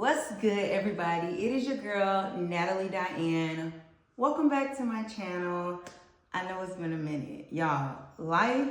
What's good, everybody? It is your girl, Natalie Diane. Welcome back to my channel. I know it's been a minute. Y'all, life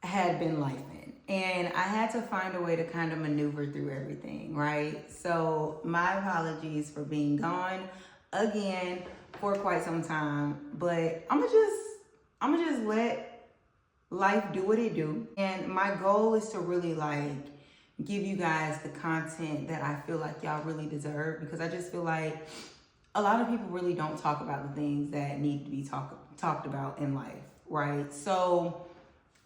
had been lifing, and I had to find a way to kind of maneuver through everything, right? So my apologies for being gone again for quite some time, but I'm gonna just let life do what it do. And my goal is to really give you guys the content that I feel like y'all really deserve, because I just feel like a lot of people really don't talk about the things that need to be talked about in life, right? So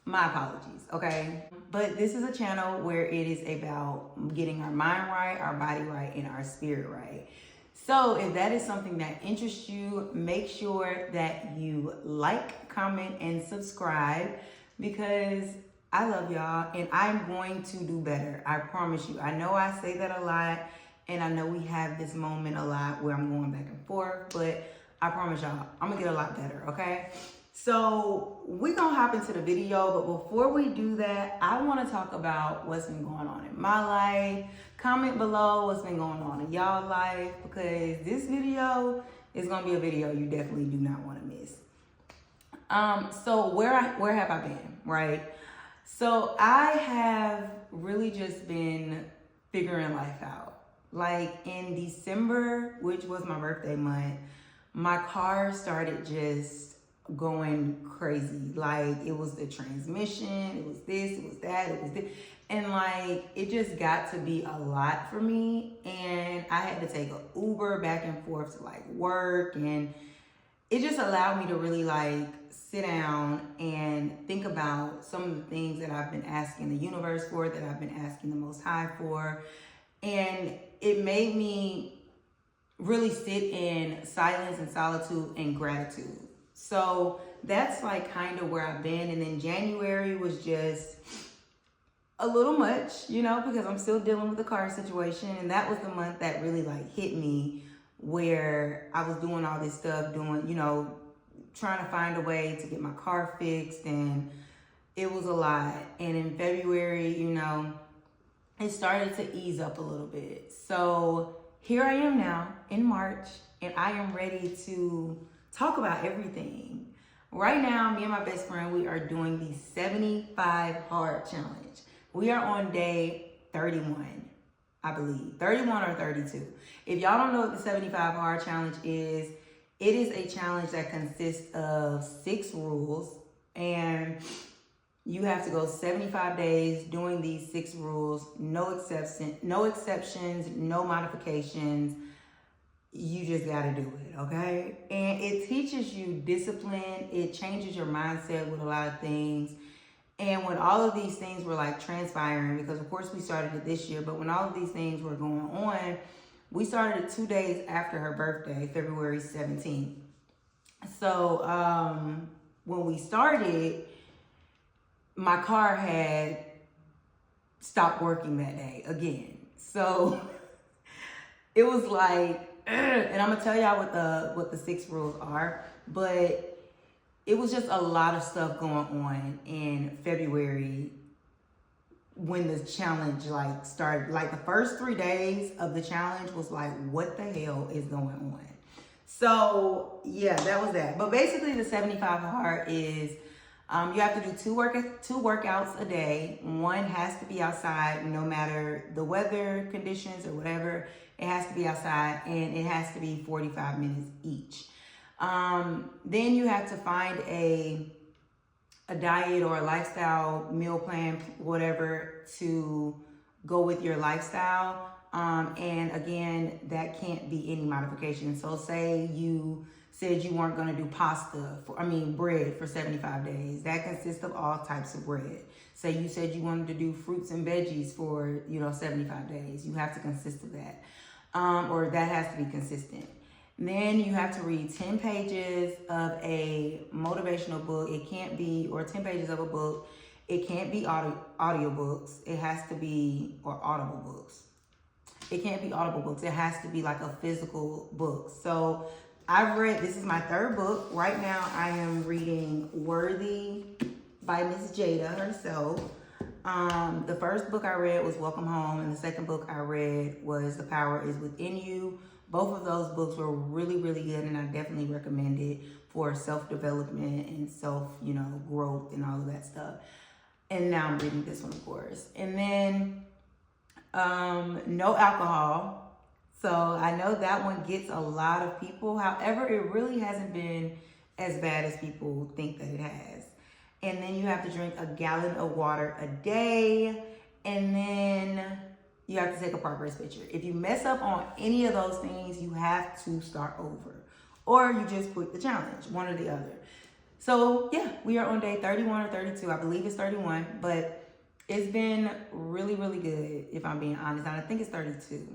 my apologies, okay? But this is a channel where it is about getting our mind right, our body right, and our spirit right. So if that is something that interests you, make sure that you like, comment, and subscribe, because I love y'all and I'm going to do better. I promise you. I know I say that a lot, and I know we have this moment a lot where I'm going back and forth, but I promise y'all, I'm gonna get a lot better, okay? So we're gonna hop into the video, but before we do that, I wanna talk about what's been going on in my life. Comment below what's been going on in y'all life, because this video is gonna be a video you definitely do not wanna miss. So where have I been, right? So I have really just been figuring life out. Like in December, which was my birthday month, my car started just going crazy. Like it was the transmission, it was this, it was that, it was this. And like, it just got to be a lot for me. And I had to take an Uber back and forth to like work, and it just allowed me to really sit down and think about some of the things that I've been asking the universe for, that I've been asking the Most High for. And it made me really sit in silence and solitude and gratitude. So that's kind of where I've been. And then January was just a little much, because I'm still dealing with the car situation. And that was the month that really hit me, where I was doing all this stuff, trying to find a way to get my car fixed, and it was a lot. And in February, it started to ease up a little bit. So here I am now in March, and I am ready to talk about everything. Right now, me and my best friend, we are doing the 75 Hard Challenge. We are on day 31. I believe 31 or 32. If y'all don't know what the 75 Hard Challenge is, it is a challenge that consists of 6 rules, and you have to go 75 days doing these 6 rules, no exceptions, no modifications. You just got to do it, okay? And it teaches you discipline. It changes your mindset with a lot of things. And when all of these things were transpiring, because of course we started it this year, but when all of these things were going on, we started it 2 days after her birthday, February 17th. So when we started, my car had stopped working that day again. So it was and I'm gonna tell y'all what the 6 rules are, but it was just a lot of stuff going on in February when the challenge started. The first 3 days of the challenge was what the hell is going on? So yeah, that was that. But basically the 75 Hard is you have to do 2 workouts a day. One has to be outside, no matter the weather conditions or whatever. It has to be outside, and it has to be 45 minutes each. Then you have to find a diet or a lifestyle meal plan, whatever, to go with your lifestyle. And again, that can't be any modification. So say you said you weren't going to do bread for 75 days. That consists of all types of bread. Say you said you wanted to do fruits and veggies for, 75 days. You have to consist of that. Or that has to be consistent. Then you have to read 10 pages of a motivational book. It can't be, or 10 pages of a book. It can't be audio books. It has to be, or audible books. It can't be audible books. It has to be a physical book. So this is my 3rd book. Right now I am reading Worthy by Miss Jada herself. The first book I read was Welcome Home, and the second book I read was The Power Is Within You. Both of those books were really, really good, and I definitely recommend it for self-development and self, growth and all of that stuff. And now I'm reading this one, of course. And then No Alcohol. So I know that one gets a lot of people. However, it really hasn't been as bad as people think that it has. And then you have to drink a gallon of water a day. And then you have to take a progress picture. If you mess up on any of those things, you have to start over. Or you just quit the challenge, one or the other. So yeah, we are on day 31 or 32. I believe it's 31, but it's been really, really good, if I'm being honest. And I think it's 32.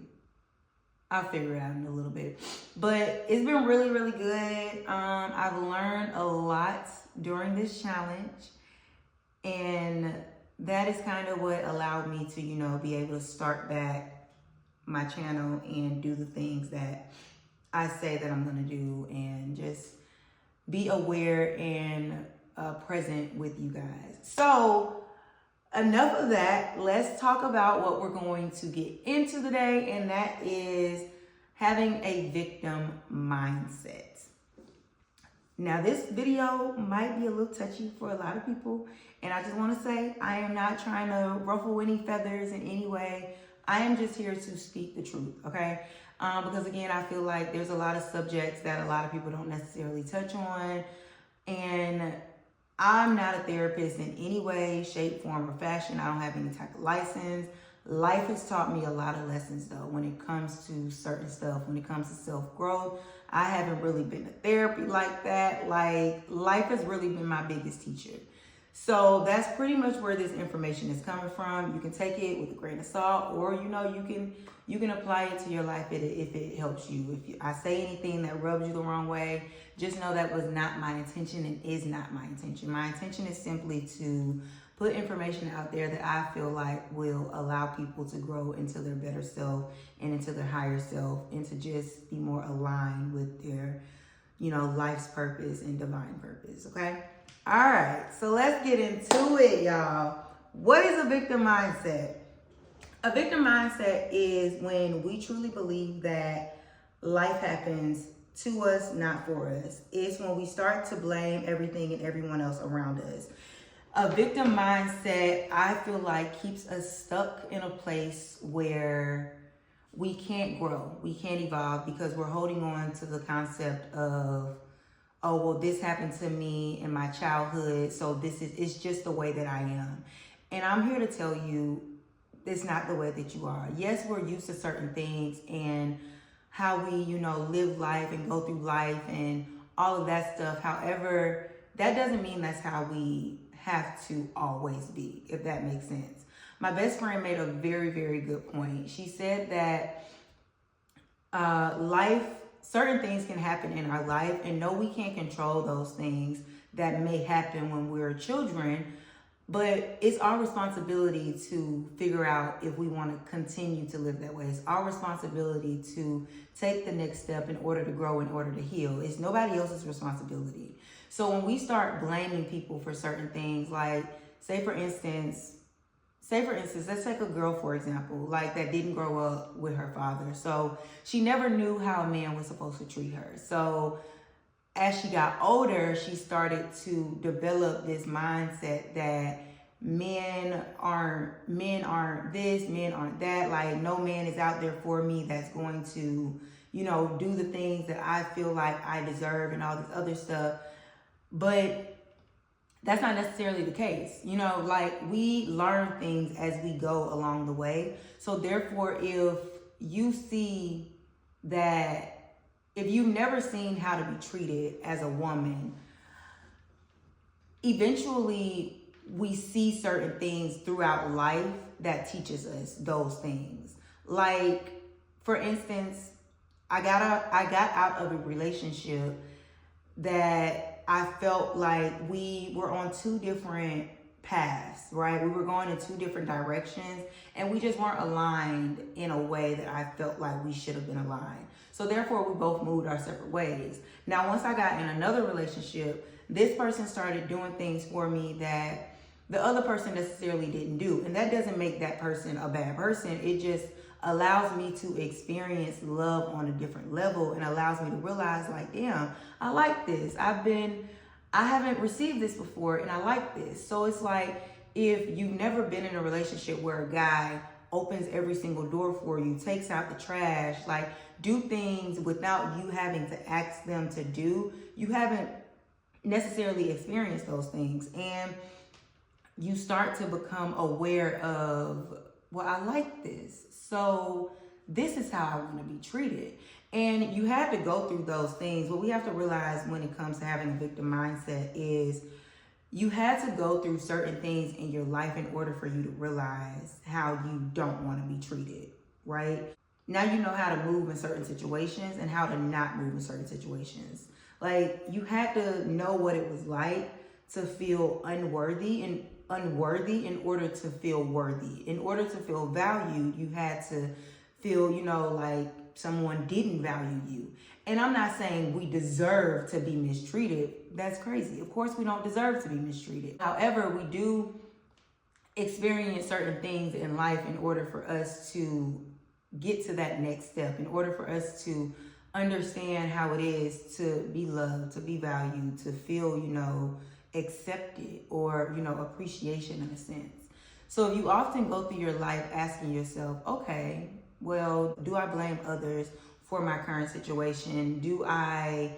I'll figure it out in a little bit. But it's been really, really good. I've learned a lot during this challenge. And that is kind of what allowed me to, be able to start back my channel and do the things that I say that I'm going to do, and just be aware and present with you guys. So enough of that. Let's talk about what we're going to get into today, and that is having a victim mindset. Now, this video might be a little touchy for a lot of people, and I just want to say I am not trying to ruffle any feathers in any way. I am just here to speak the truth, okay? Because again, I feel like there's a lot of subjects that a lot of people don't necessarily touch on, and I'm not a therapist in any way, shape, form, or fashion. I don't have any type of license. Life has taught me a lot of lessons though when it comes to certain stuff, when it comes to self-growth. I haven't really been to therapy like that. Like, life has really been my biggest teacher. So that's pretty much where this information is coming from. You can take it with a grain of salt, or you can apply it to your life if it helps you. If I say anything that rubs you the wrong way, just know that was not my intention and is not my intention. My intention is simply to put information out there that I feel like will allow people to grow into their better self and into their higher self, and to just be more aligned with their, life's purpose and divine purpose, okay? All right, so let's get into it, y'all. What is a victim mindset? A victim mindset is when we truly believe that life happens to us, not for us. It's when we start to blame everything and everyone else around us. A victim mindset, I feel like, keeps us stuck in a place where we can't grow, we can't evolve, because we're holding on to the concept of, oh, well, this happened to me in my childhood, so it's just the way that I am. And I'm here to tell you, it's not the way that you are. Yes, we're used to certain things and how we, live life and go through life and all of that stuff. However, that doesn't mean that's how we have to always be, if that makes sense. My best friend made a very, very good point. She said that certain things can happen in our life, and no, we can't control those things that may happen when we're children, but it's our responsibility to figure out if we want to continue to live that way. It's our responsibility to take the next step in order to grow, in order to heal. It's nobody else's responsibility. So when we start blaming people for certain things, like say for instance, let's take a girl, for example, like that didn't grow up with her father. So she never knew how a man was supposed to treat her. So as she got older, she started to develop this mindset that men aren't this, men aren't that. Like, no man is out there for me that's going to, do the things that I feel like I deserve and all this other stuff. But that's not necessarily the case. Like, we learn things as we go along the way. So therefore, if you see that, if you've never seen how to be treated as a woman, eventually we see certain things throughout life that teaches us those things. Like, for instance, I got out of a relationship that I felt like we were on two different paths, right? We were going in two different directions, and we just weren't aligned in a way that I felt like we should have been aligned. So therefore, we both moved our separate ways. Now, once I got in another relationship, this person started doing things for me that, the other person necessarily didn't do. And that doesn't make that person a bad person. It just allows me to experience love on a different level and allows me to realize, like, damn, I like this. I haven't received this before and I like this. So it's like, if you've never been in a relationship where a guy opens every single door for you, takes out the trash, like do things without you having to ask them to do, you haven't necessarily experienced those things. And you start to become aware of, well, I like this. So this is how I want to be treated. And you have to go through those things. What we have to realize when it comes to having a victim mindset is you had to go through certain things in your life in order for you to realize how you don't want to be treated, right? Now you know how to move in certain situations and how to not move in certain situations. Like, you had to know what it was like to feel unworthy in order to feel worthy. In order to feel valued, you had to feel, like someone didn't value you. And I'm not saying we deserve to be mistreated. That's crazy. Of course, we don't deserve to be mistreated. However, we do experience certain things in life in order for us to get to that next step, in order for us to understand how it is to be loved, to be valued, to feel, accepted or, appreciation in a sense. So you often go through your life asking yourself, okay, well, do I blame others for my current situation? Do I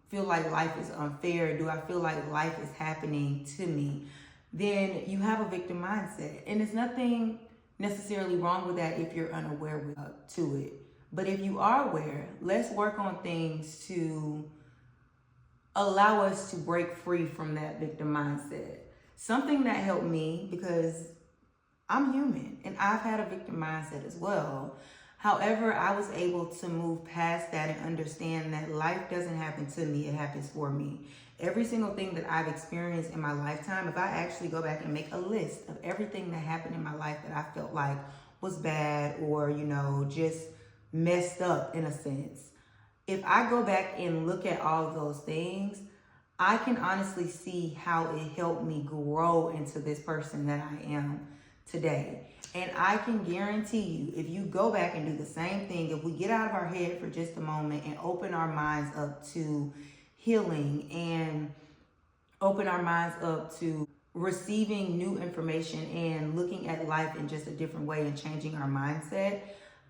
feel like life is unfair? Do I feel like life is happening to me? Then you have a victim mindset. And there's nothing necessarily wrong with that if you're unaware to it. But if you are aware, let's work on things to allow us to break free from that victim mindset. Something that helped me, because I'm human and I've had a victim mindset as well. However, I was able to move past that and understand that life doesn't happen to me, it happens for me. Every single thing that I've experienced in my lifetime, if I actually go back and make a list of everything that happened in my life that I felt like was bad or, just messed up in a sense, if I go back and look at all of those things, I can honestly see how it helped me grow into this person that I am today. And I can guarantee you, if you go back and do the same thing, if we get out of our head for just a moment and open our minds up to healing and open our minds up to receiving new information and looking at life in just a different way and changing our mindset,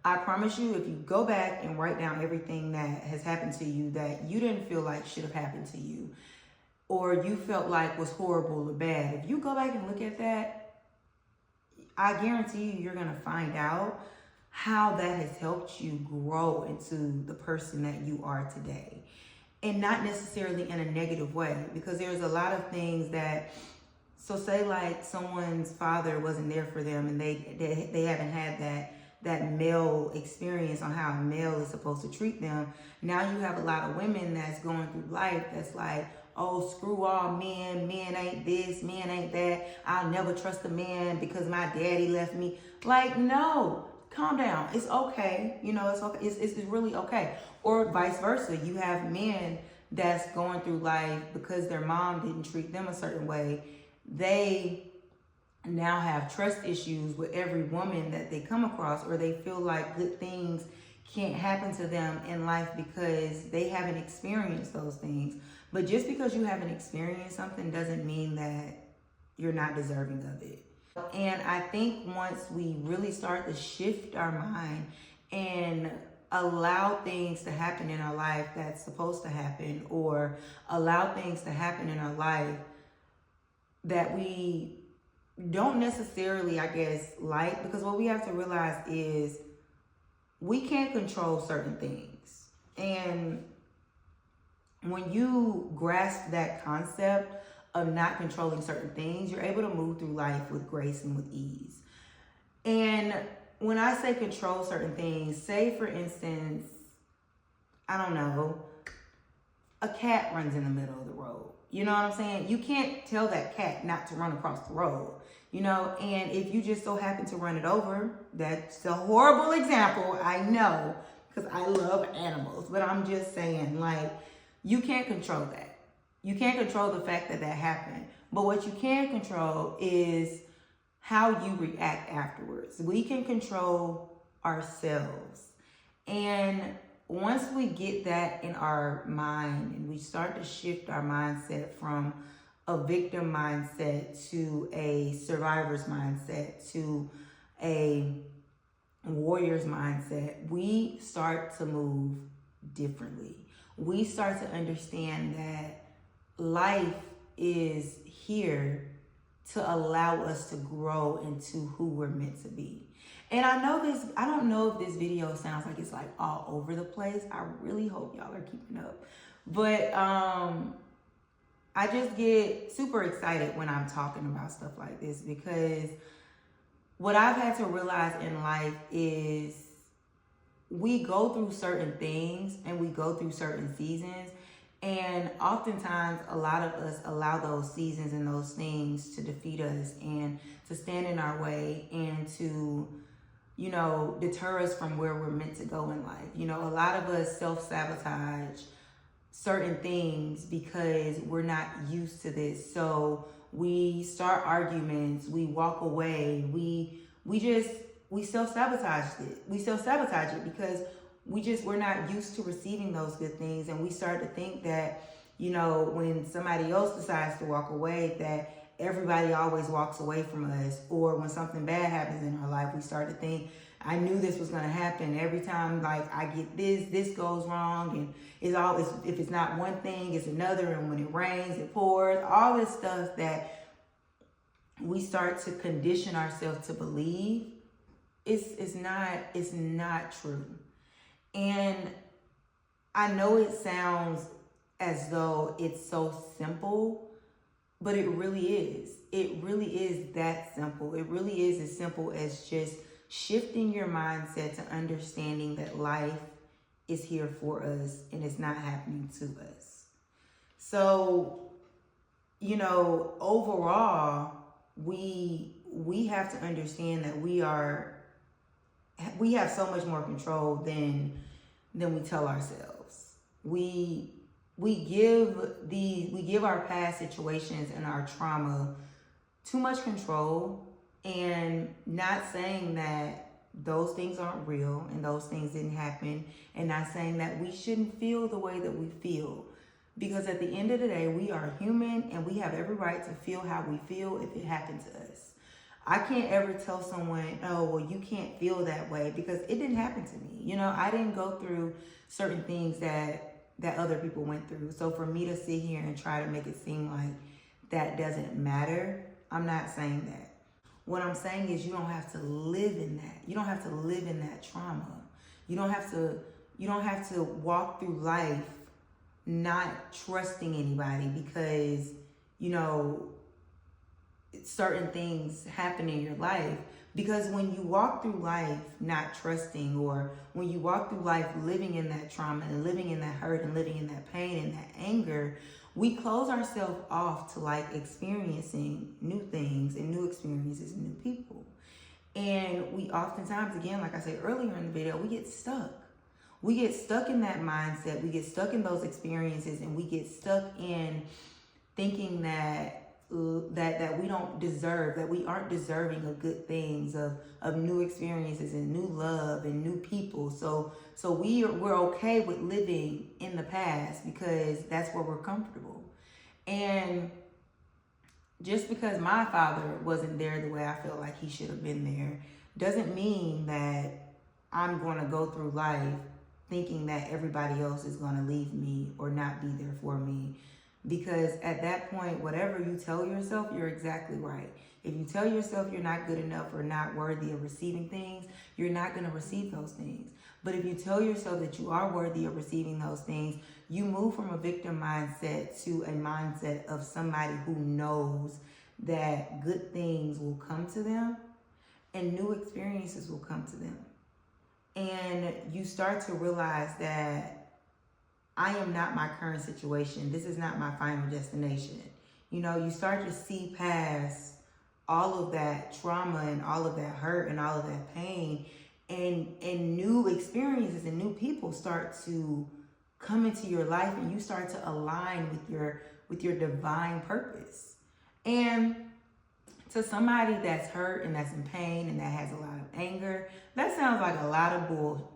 I promise you, if you go back and write down everything that has happened to you that you didn't feel like should have happened to you or you felt like was horrible or bad, if you go back and look at that, I guarantee you're going to find out how that has helped you grow into the person that you are today. And not necessarily in a negative way, because there's a lot of things that, so say like someone's father wasn't there for them and they haven't had that male experience on how a male is supposed to treat them. Now you have a lot of women that's going through life that's like, oh, screw all men, men ain't this, men ain't that, I'll never trust a man because my daddy left me. Like, no, calm down, it's okay, it's okay, it's really okay. Or vice versa, you have men that's going through life because their mom didn't treat them a certain way. They now have trust issues with every woman that they come across, or they feel like good things can't happen to them in life because they haven't experienced those things. But just because you haven't experienced something doesn't mean that you're not deserving of it. And I think once we really start to shift our mind and allow things to happen in our life that's supposed to happen, or allow things to happen in our life that we don't necessarily, I guess, like, because what we have to realize is we can't control certain things. And when you grasp that concept of not controlling certain things, you're able to move through life with grace and with ease. And when I say control certain things, say for instance, I don't know, a cat runs in the middle of the road. You know what I'm saying? You can't tell that cat not to run across the road, and if you just so happen to run it over, that's a horrible example, I know, because I love animals, but I'm just saying, like, you can't control that. You can't control the fact that happened. But what you can control is how you react afterwards. We can control ourselves. And once we get that in our mind and we start to shift our mindset from a victim mindset to a survivor's mindset to a warrior's mindset, we start to move differently. We start to understand that life is here to allow us to grow into who we're meant to be. And I don't know if this video sounds like it's like all over the place. I really hope y'all are keeping up. But I just get super excited when I'm talking about stuff like this, because what I've had to realize in life is we go through certain things and we go through certain seasons. And oftentimes a lot of us allow those seasons and those things to defeat us and to stand in our way and to, deter us from where we're meant to go in life. A lot of us self-sabotage certain things because we're not used to this. So we start arguments, we walk away, we self-sabotage it. We self-sabotage it because we're not used to receiving those good things. And we start to think that, when somebody else decides to walk away, that everybody always walks away from us. Or when something bad happens in our life, we start to think, I knew this was going to happen. Every time I get this goes wrong. And it's always, if it's not one thing, it's another. And when it rains, it pours. All this stuff that we start to condition ourselves to believe is not true. And I know it sounds as though it's so simple, but it really is. It really is that simple. It really is as simple as just shifting your mindset to understanding that life is here for us and it's not happening to us. So, overall, we have to understand that we have so much more control than we tell ourselves. We give our past situations and our trauma too much control, and not saying that those things aren't real and those things didn't happen, and not saying that we shouldn't feel the way that we feel, because at the end of the day, we are human and we have every right to feel how we feel if it happened to us. I can't ever tell someone, oh, well, you can't feel that way, because it didn't happen to me. I didn't go through certain things that other people went through. So for me to sit here and try to make it seem like that doesn't matter, I'm not saying that. What I'm saying is you don't have to live in that. You don't have to live in that trauma. You don't have to walk through life not trusting anybody because, certain things happen in your life. Because when you walk through life not trusting, or when you walk through life living in that trauma and living in that hurt and living in that pain and that anger, we close ourselves off to experiencing new things and new experiences and new people. And we oftentimes, again, like I said earlier in the video, we get stuck. We get stuck in that mindset. We get stuck in those experiences, and we get stuck in thinking that we don't deserve, that we aren't deserving of good things, of new experiences and new love and new people. So we're okay with living in the past because that's where we're comfortable. And just because my father wasn't there the way I feel like he should have been there doesn't mean that I'm going to go through life thinking that everybody else is going to leave me or not be there for me. Because at that point, whatever you tell yourself, you're exactly right. If you tell yourself you're not good enough or not worthy of receiving things, you're not going to receive those things. But if you tell yourself that you are worthy of receiving those things, you move from a victim mindset to a mindset of somebody who knows that good things will come to them and new experiences will come to them. And you start to realize that I am not my current situation. This is not my final destination. You start to see past all of that trauma and all of that hurt and all of that pain, and new experiences and new people start to come into your life, and you start to align with your divine purpose. And to somebody that's hurt and that's in pain and that has a lot of anger, that sounds like a lot of bull.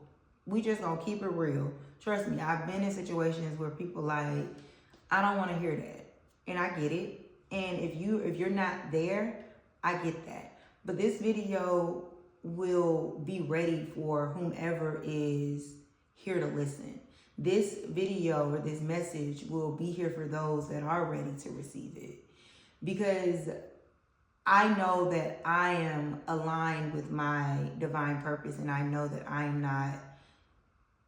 We just gonna keep it real. Trust me, I've been in situations where people like, I don't want to hear that, and I get it. And if you're not there, I get that. But this video will be ready for whomever is here to listen. This video or this message will be here for those that are ready to receive it, because I know that I am aligned with my divine purpose, and I know that I am not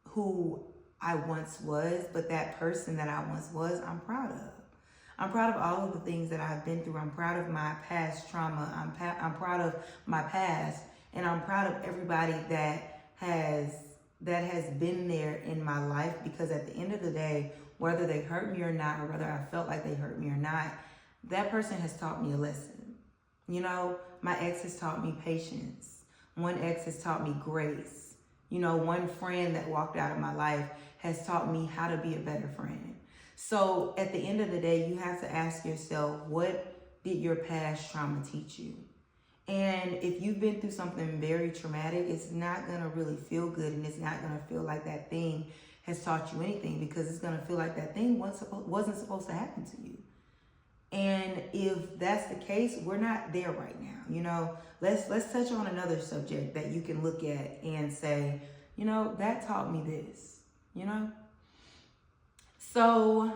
who I once was, but that person that I once was, I'm proud of. I'm proud of all of the things that I've been through. I'm proud of my past trauma. I'm proud of my past, and I'm proud of everybody that has been there in my life, because at the end of the day, whether they hurt me or not, or whether I felt like they hurt me or not, that person has taught me a lesson. You know, my ex has taught me patience. One ex has taught me grace. You know, one friend that walked out of my life has taught me how to be a better friend. So at the end of the day, you have to ask yourself, what did your past trauma teach you? And if you've been through something very traumatic, it's not going to really feel good, and it's not going to feel like that thing has taught you anything, because it's going to feel like that thing wasn't supposed to happen to you. And if that's the case, we're not there right now. You know, let's touch on another subject that you can look at and say, you know, that taught me this, you know? So,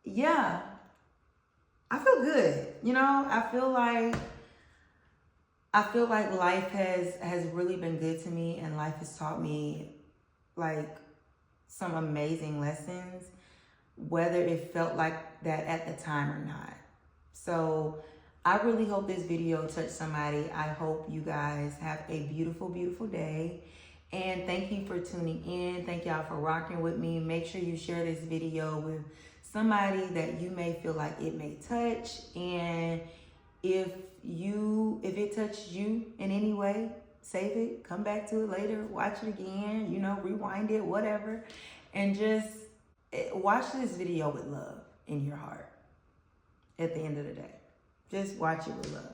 yeah, I feel good. You know, I feel like life has really been good to me, and life has taught me like some amazing lessons, whether it felt like that at the time or not. So I really hope this video touched somebody. I hope you guys have a beautiful, beautiful day. And thank you for tuning in. Thank y'all for rocking with me. Make sure you share this video with somebody that you may feel like it may touch. And if it touched you in any way, save it, come back to it later, watch it again, you know, rewind it, whatever. And just watch this video with love in your heart at the end of the day. Just watch it with love.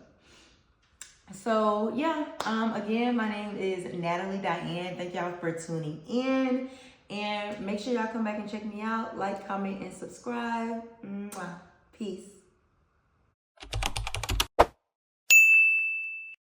So yeah, again, my name is Natalie Diane. Thank y'all for tuning in. And make sure y'all come back and check me out. Like, comment, and subscribe. Mwah. Peace.